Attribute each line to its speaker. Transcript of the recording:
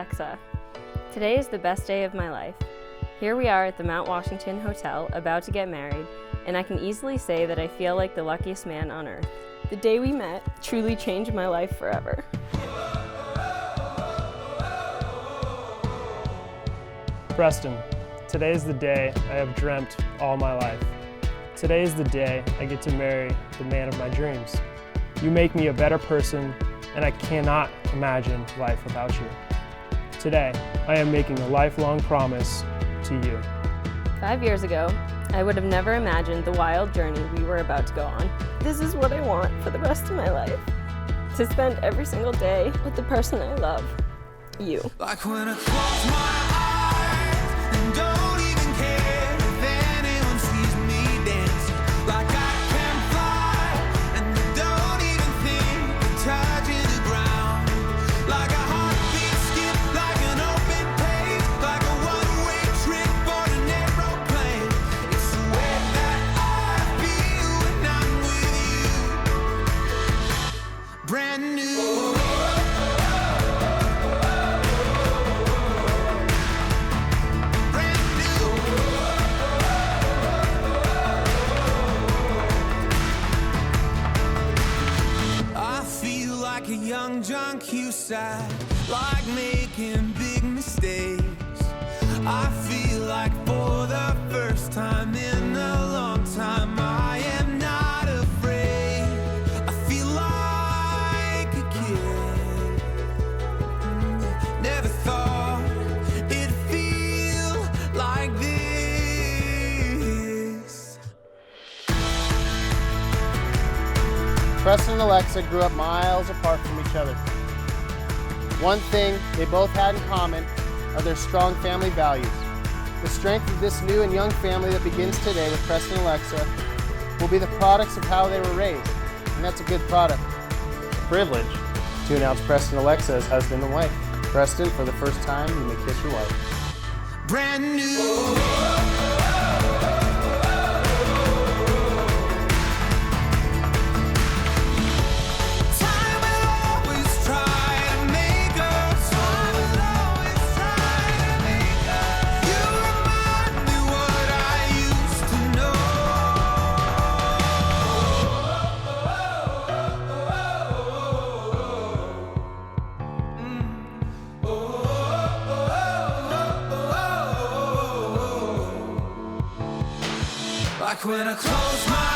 Speaker 1: Alexa. Today is the best day of my life. Here we are at the Mount Washington Hotel, about to get married, and I can easily say that I feel like the luckiest man on earth. The day we met truly changed my life forever.
Speaker 2: Preston, today is the day I have dreamt all my life. Today is the day I get to marry the man of my dreams. You make me a better person, and I cannot imagine life without you. Today, I am making a lifelong promise to you.
Speaker 1: 5 years ago, I would have never imagined the wild journey we were about to go on. This is what I want for the rest of my life. To spend every single day with the person I love, you.
Speaker 3: Like when I close my eyes and don't even care if anyone sees me dancing. Like I can fly and I don't even think of touching the ground. Like a heartbeat skip, like an open page, like a one-way trip on an aeroplane. It's the way that I feel when I'm with you. Brand new. Like a young John Cusack, like making big mistakes. I feel like for the first time in a long time, I am not afraid. I feel like a kid. Never thought it'd feel like this.
Speaker 4: Preston and Alexa grew up miles apart from each other. One thing they both had in common are their strong family values. The strength of this new and young family that begins today with Preston and Alexa will be the products of how they were raised, and that's a good product. A privilege to announce Preston and Alexa as husband and wife. Preston, for the first time, you may kiss your wife.
Speaker 3: Brand new. Like when I close my